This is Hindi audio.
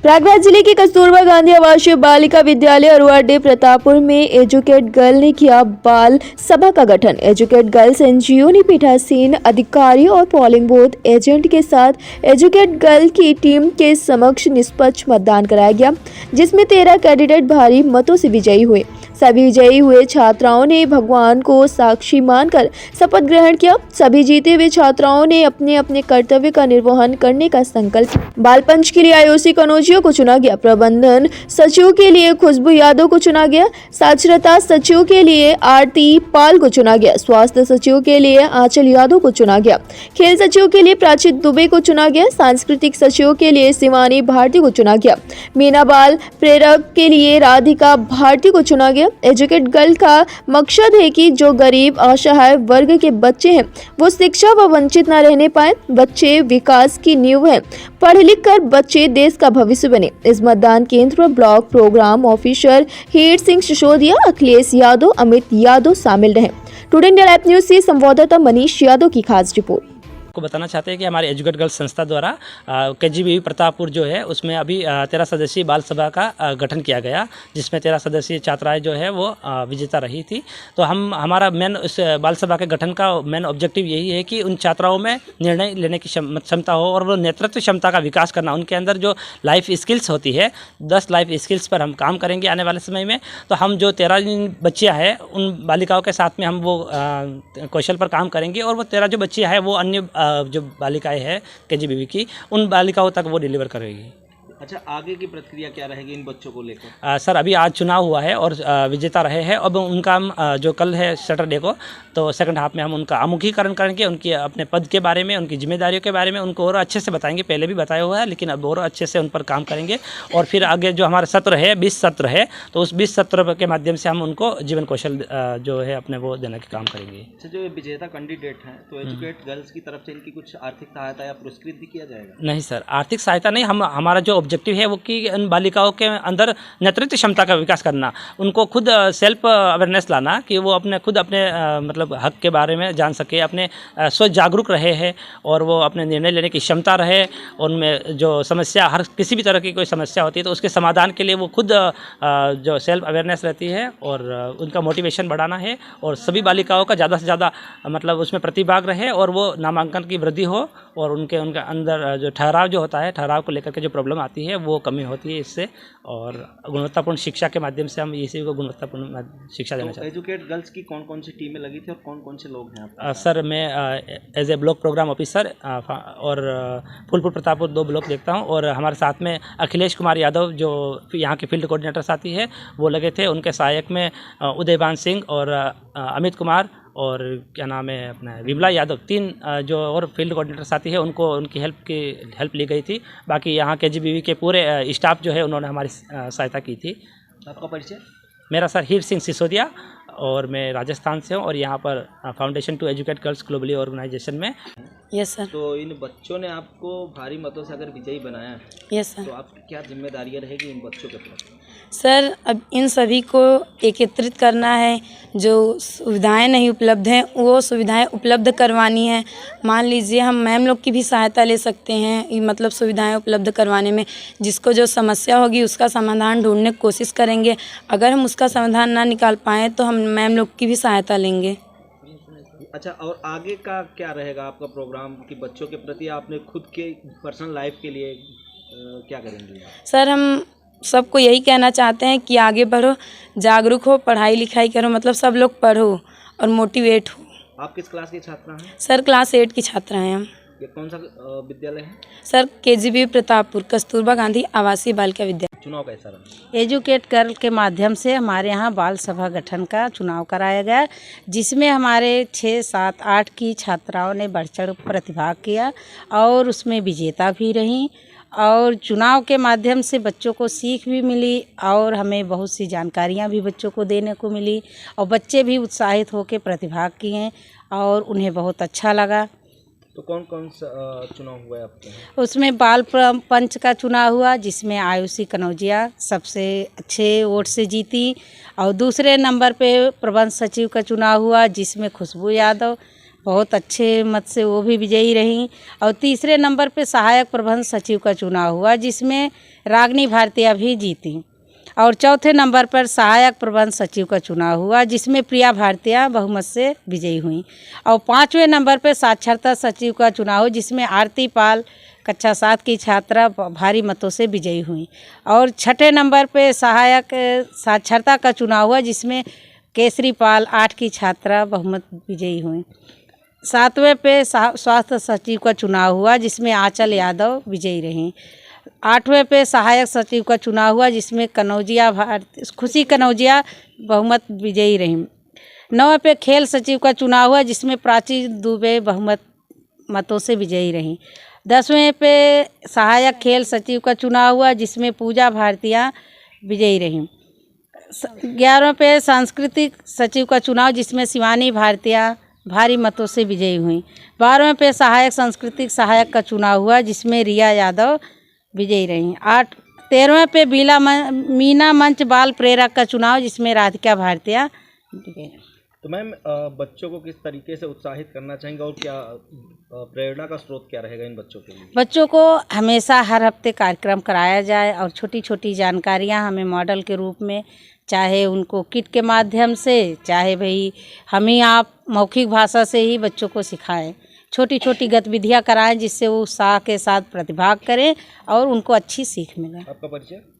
प्रयागराज जिले के कस्तूरबा गांधी आवासीय बालिका विद्यालय अरुआडे प्रतापपुर में एजुकेट गर्ल ने किया बाल सभा का गठन। एजुकेट गर्ल्स एनजीओ ने पीठासीन अधिकारी और पोलिंग बूथ एजेंट के साथ एजुकेट गर्ल की टीम के समक्ष निष्पक्ष मतदान कराया गया, जिसमें 13 कैंडिडेट भारी मतों से विजयी हुए। सभी विजयी हुए छात्राओं ने भगवान को साक्षी मानकर शपथ ग्रहण किया। सभी जीते हुए छात्राओं ने अपने अपने कर्तव्य का निर्वहन करने का संकल्प। बाल पंच के लिए आयुषी कनौजिया को चुना गया। प्रबंधन सचिव के लिए खुशबू यादव को चुना गया। साक्षरता सचिव के लिए आरती पाल को चुना गया। स्वास्थ्य सचिव के लिए आंचल यादव को चुना गया। खेल सचिव के लिए प्राचित दुबे को चुना गया। सांस्कृतिक सचिव के लिए शिवानी भारती को चुना गया। मीना बाल प्रेरक के लिए राधिका भारती को चुना गया। एजुकेट गर्ल का मकसद है कि जो गरीब असहाय वर्ग के बच्चे हैं वो शिक्षा व वंचित न रहने पाए। बच्चे विकास की नींव है। पढ़ लिख कर बच्चे देश का भविष्य बने। इस मतदान केंद्र पर ब्लॉक प्रोग्राम ऑफिसर हीर सिंह सिसोदिया, अखिलेश यादव, अमित यादव शामिल रहे। टुडे इंडिया लाइव न्यूज से संवाददाता मनीष यादव की खास रिपोर्ट। को बताना चाहते हैं कि हमारे एजुकेट गर्ल्स संस्था द्वारा केजीबीवी प्रतापपुर जो है उसमें अभी 13 सदस्यीय बाल सभा का गठन किया गया, जिसमें 13 सदस्यीय छात्राएं जो है वो विजेता रही थी। तो हमारा मेन उस बाल सभा के गठन का मेन ऑब्जेक्टिव यही है कि उन छात्राओं में निर्णय लेने की क्षमता हो और वो नेतृत्व क्षमता का विकास करना। उनके अंदर जो लाइफ स्किल्स होती है, 10 लाइफ स्किल्स पर हम काम करेंगे आने वाले समय में। तो हम जो 13 बच्चियाँ हैं उन बालिकाओं के साथ में हम वो कौशल पर काम करेंगे और वो 13 जो बच्चियाँ हैं वो अन्य जो बालिकाएं हैं केजीबीवी की, उन बालिकाओं तक वो डिलीवर करेगी। अच्छा, आगे की प्रक्रिया क्या रहेगी इन बच्चों को लेकर? सर अभी आज चुनाव हुआ है और विजेता रहे हैं। अब उनका हम जो कल है सैटरडे को, तो सेकंड हाफ में हम उनका आमुखीकरण करेंगे, उनकी अपने पद के बारे में, उनकी जिम्मेदारियों के बारे में उनको और अच्छे से बताएंगे। पहले भी बताया हुआ है लेकिन अब और अच्छे से उन पर काम करेंगे। और फिर आगे जो हमारा सत्र है 20 सत्र है, तो उस 20 सत्र के माध्यम से हम उनको जीवन कौशल जो है अपने वो देने का काम करेंगे। अच्छा, जो विजेता कैंडिडेट हैं तो एजुकेट गर्ल्स की तरफ से इनकी कुछ आर्थिक सहायता या पुरस्कृत भी किया जाएगा? नहीं सर, आर्थिक सहायता नहीं। हमारा जो ऑब्जेक्टिव है वो कि उन बालिकाओं के अंदर नेतृत्व क्षमता का विकास करना, उनको खुद सेल्फ अवेयरनेस लाना कि वो खुद अपने मतलब हक के बारे में जान सके, अपने स्व जागरूक रहे हैं और वो अपने निर्णय लेने की क्षमता रहे। उनमें जो समस्या, हर किसी भी तरह की कोई समस्या होती है तो उसके समाधान के लिए वो खुद जो सेल्फ अवेयरनेस रहती है और उनका मोटिवेशन बढ़ाना है। और सभी बालिकाओं का ज़्यादा से ज़्यादा मतलब उसमें प्रतिभाग रहे और वो नामांकन की वृद्धि हो और उनके अंदर जो ठहराव जो होता है, ठहराव को लेकर के जो प्रॉब्लम आती है वो कमी होती है इससे। और गुणवत्तापूर्ण शिक्षा के माध्यम से हम इसी को गुणवत्तापूर्ण शिक्षा देना चाहते हैं। एजुकेट गर्ल्स की कौन कौन सी टीमें लगी थी और कौन कौन से लोग हैं? सर मैं as a block program officer और फूलपुर प्रतापपुर 2 ब्लॉक देखता हूं। और हमारे साथ में अखिलेश कुमार यादव जो यहाँ के फील्ड कोऑर्डिनेटर साथी है वो लगे थे। उनके सहायक में उदयभान सिंह और अमित कुमार और क्या नाम है अपना विमला यादव, 3 जो और फील्ड कोऑर्डिनेटर साथी है उनको उनकी हेल्प ली गई थी। बाकी यहाँ केजीबीवी के पूरे स्टाफ जो है उन्होंने हमारी सहायता की थी। आपका परिचय? मेरा सर हीर सिंह सिसोदिया और मैं राजस्थान से हूँ और यहाँ पर foundation to educate girls globally organisation में। Yes sir. तो इन बच्चों ने आपको भारी मतों से अगर विजयी बनाया, यस सर, तो आपकी क्या जिम्मेदारियाँ रहेगी इन बच्चों के प्रति? सर अब इन सभी को एकत्रित करना है। जो सुविधाएं नहीं उपलब्ध हैं वो सुविधाएं उपलब्ध करवानी है। मान लीजिए हम मैम लोग की भी सहायता ले सकते हैं मतलब सुविधाएं उपलब्ध करवाने में। जिसको जो समस्या होगी उसका समाधान ढूंढने की कोशिश करेंगे। अगर हम उसका समाधान ना निकाल पाएँ तो हम मैम लोग की भी सहायता लेंगे। अच्छा, और आगे का क्या रहेगा आपका प्रोग्राम कि बच्चों के प्रति आपने खुद के पर्सनल लाइफ के लिए क्या करेंगे? सर हम सबको यही कहना चाहते हैं कि आगे बढ़ो, जागरूक हो, पढ़ाई लिखाई करो, मतलब सब लोग पढ़ो और मोटिवेट हो। आप किस क्लास की छात्रा हैं? सर क्लास 8 की छात्रा हैं हम। ये कौन सा विद्यालय है? सर केजीबीवी प्रतापपुर कस्तूरबा गांधी आवासीय बालिका विद्यालय। चुनाव कैसा रहा? एजुकेट गर्ल के माध्यम से हमारे यहाँ बाल सभा गठन का चुनाव कराया गया, जिसमें हमारे 6, 7, 8 की छात्राओं ने बढ़ चढ़ प्रतिभाग किया और उसमें विजेता भी रहीं। और चुनाव के माध्यम से बच्चों को सीख भी मिली और हमें बहुत सी जानकारियाँ भी बच्चों को देने को मिली और बच्चे भी उत्साहित होकर प्रतिभाग किए और उन्हें बहुत अच्छा लगा। तो कौन कौन सा चुनाव हुआ है आपके? उसमें बाल पंच का चुनाव हुआ, जिसमें आयुषी कनौजिया सबसे अच्छे वोट से जीती। और दूसरे नंबर पे प्रबंध सचिव का चुनाव हुआ, जिसमें खुशबू यादव बहुत अच्छे मत से वो भी विजयी रहीं। और तीसरे नंबर पे सहायक प्रबंध सचिव का चुनाव हुआ, जिसमें रागिनी भारतीय भी जीती। और चौथे नंबर पर सहायक प्रबंध सचिव का चुनाव हुआ, जिसमें प्रिया भारतीय बहुमत से विजयी हुई। और पाँचवें नंबर पर साक्षरता सचिव का चुनाव हुआ, जिसमें आरती पाल कक्षा 7 की छात्रा भारी मतों से विजयी हुई। और छठे नंबर पे सहायक साक्षरता का चुनाव हुआ, जिसमें केसरी पाल 8 की छात्रा बहुमत विजयी हुई। सातवें पे स्वास्थ्य सचिव का चुनाव हुआ, जिसमें आंचल यादव विजयी रहीं। आठवें पे सहायक सचिव का चुनाव हुआ, जिसमें खुशी कनौजिया बहुमत विजयी रहीं। 9वें पे खेल सचिव का चुनाव हुआ, जिसमें प्राची दुबे बहुमत मतों से विजयी रहीं। 10वें पे सहायक खेल सचिव का चुनाव हुआ, जिसमें पूजा भारतीय विजयी रहीं। 11वें पे सांस्कृतिक सचिव का चुनाव, जिसमें शिवानी भारतीय भारी मतों से विजयी हुई। 12वें पे सहायक सांस्कृतिक सहायक का चुनाव हुआ, जिसमें रिया यादव विजयी रहीं। 13वें पे मीना मंच बाल प्रेरक का चुनाव, जिसमें राधिका भारतीय विजयी रहीं। तो मैम बच्चों को किस तरीके से उत्साहित करना चाहेंगे और क्या प्रेरणा का स्रोत क्या रहेगा इन बच्चों के लिए? बच्चों को हमेशा हर हफ्ते कार्यक्रम कराया जाए और छोटी छोटी जानकारियां हमें मॉडल के रूप में, चाहे उनको किट के माध्यम से, चाहे भाई हम ही आप मौखिक भाषा से ही बच्चों को सिखाएं। छोटी छोटी गतिविधियां कराएं, जिससे वो उत्साह के साथ प्रतिभाग करें और उनको अच्छी सीख मिले। आपका परिचय?